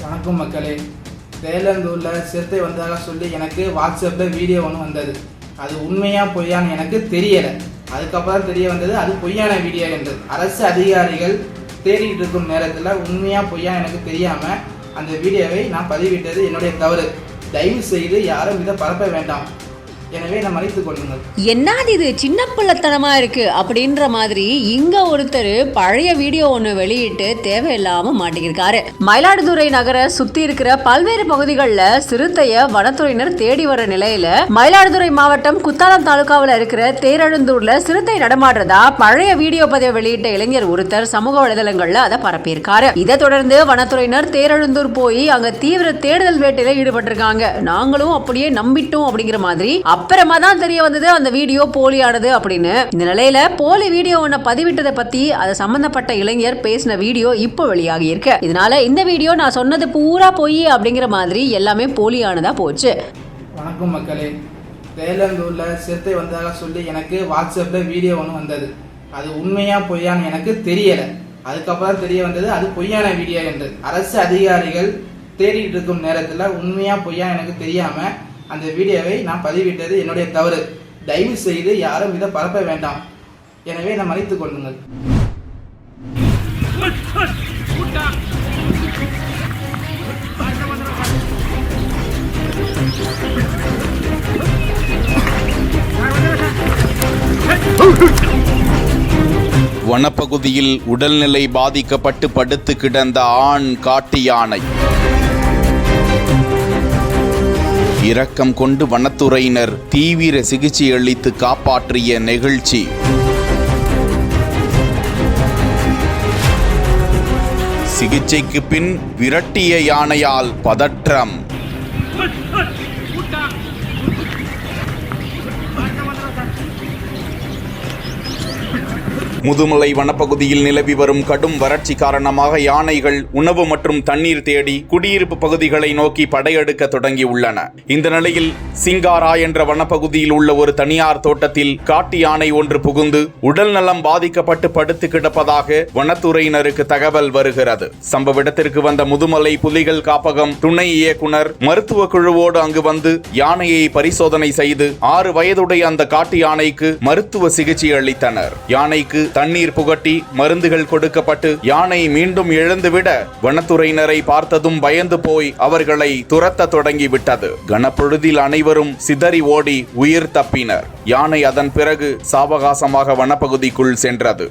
வணக்கம் மக்களே. தேலந்தூரில் சிறுத்தை வந்ததாக சொல்லி எனக்கு வாட்ஸ்அப்பில் வீடியோ ஒன்று வந்தது. அது உண்மையா பொய்யான்னு எனக்கு தெரியலை. அதுக்கப்புறம் தெரிய வந்தது அது பொய்யான வீடியோ என்று. அரசு அதிகாரிகள் தேடிட்டு இருக்கும் நேரத்தில் உண்மையா பொய்யா எனக்கு தெரியாமல் அந்த வீடியோவை நான் பதிவிட்டது என்னுடைய தவறு. தயவு செய்து யாரும் இதை பரப்ப வேண்டாம். எனவே நான் மன்னித்துக் கொள்ளுங்கள். என்னது இது சின்ன பிள்ளைத்தனமா இருக்கு அப்படின்ற மாதிரி இங்க ஒருத்தர் பழைய வீடியோ ஒன்று வெளியிட்டு தேவையில்லாம மாட்டிக்கிருக்காரு. மயிலாடுதுறை நகர சுத்தி இருக்கிற பல்வேறு பகுதிகளில் சிறுத்தைய வனத்துறையினர் தேடி வர நிலையில மயிலாடுதுறை மாவட்டம் குத்தாலம் தாலுகாவில் இருக்கிற தேரெழுந்தூர்ல சிறுத்தை நடமாடுறதா பழைய வீடியோ பதிவை வெளியிட்ட இளைஞர் ஒருத்தர் சமூக வலைதளங்கள்ல அதை பரப்பியிருக்காரு. இதை தொடர்ந்து வனத்துறையினர் தேரெழுந்தூர் போய் அங்க தீவிர தேடுதல் வேட்டையில ஈடுபட்டிருக்காங்க. நாங்களும் அப்படியே நம்பிட்டோம் அப்படிங்கிற மாதிரி அப்புறமா தான் தெரிய வந்தது அந்த வீடியோ போலியானது அப்படின்னு. இந்த நிலையில போலி வீடியோ ஒன்ன பதிவிட்டதை பத்தி அது சம்பந்தப்பட்ட இளைஞர் பேசின வீடியோ இப்போ வெளியாகி இருக்கு. இதனால இந்த வீடியோ நான் சொன்னது பூரா பொய் அப்படிங்கிற மாதிரி எல்லாமே போலியானதா போச்சு. வணக்கம் மக்களே. தேலந்தூரில் சிறுத்தை வந்ததாக சொல்லி எனக்கு வாட்ஸ்அப்பில் வீடியோ ஒன்று வந்தது. அது உண்மையா பொய்யான்னு எனக்கு தெரியலை. அதுக்கப்புறம் தெரிய வந்தது அது பொய்யான வீடியோ என்று. அரசு அதிகாரிகள் தேடிட்டு இருக்கும் நேரத்தில் உண்மையா பொய்யா எனக்கு தெரியாமல் அந்த வீடியோவை நான் பதிவிட்டது என்னுடைய தவறு. தயவு செய்து யாரும் இதை பரப்ப வேண்டாம். எனவே நான் மன்னித்துக் கொள்ளுங்கள். வனப்பகுதியில் உடல்நிலை பாதிக்கப்பட்டு படுத்து கிடந்த ஆண் காட்டு யானை. இரக்கம் கொண்டு வனத்துறையினர் தீவிர சிகிச்சை அளித்து காப்பாற்றிய நிகழ்ச்சி. சிகிச்சைக்கு பின் விரட்டிய யானையால் பதற்றம். முதுமலை வனப்பகுதியில் நிலவி வரும் கடும் வறட்சி காரணமாக யானைகள் உணவு மற்றும் தண்ணீர் தேடி குடியிருப்பு பகுதிகளை நோக்கி படையெடுக்க தொடங்கியுள்ளன. இந்த நிலையில் சிங்காரா என்ற வனப்பகுதியில் உள்ள ஒரு தனியார் தோட்டத்தில் காட்டு யானை ஒன்று புகுந்து உடல் நலம் பாதிக்கப்பட்டு படுத்து கிடப்பதாக வனத்துறையினருக்கு தகவல் வருகிறது. சம்பவ இடத்திற்கு வந்த முதுமலை புலிகள் காப்பகம் துணை இயக்குனர் மருத்துவ குழுவோடு அங்கு வந்து யானையை பரிசோதனை செய்து 6 வயதுடைய அந்த காட்டு யானைக்கு மருத்துவ சிகிச்சை அளித்தனர். யானைக்கு தண்ணீர் புகட்டி மருந்துகள் கொடுக்கப்பட்டு யானை மீண்டும் எழுந்துவிட வனத்துறையினரை பார்த்ததும் பயந்து போய் அவர்களை துரத்த தொடங்கிவிட்டது. கனப்பொழுதில் அனைவரும் சிதறி ஓடி உயிர் தப்பினர். யானை அதன் பிறகு சாவகாசமாக வனப்பகுதிக்குள் சென்றது.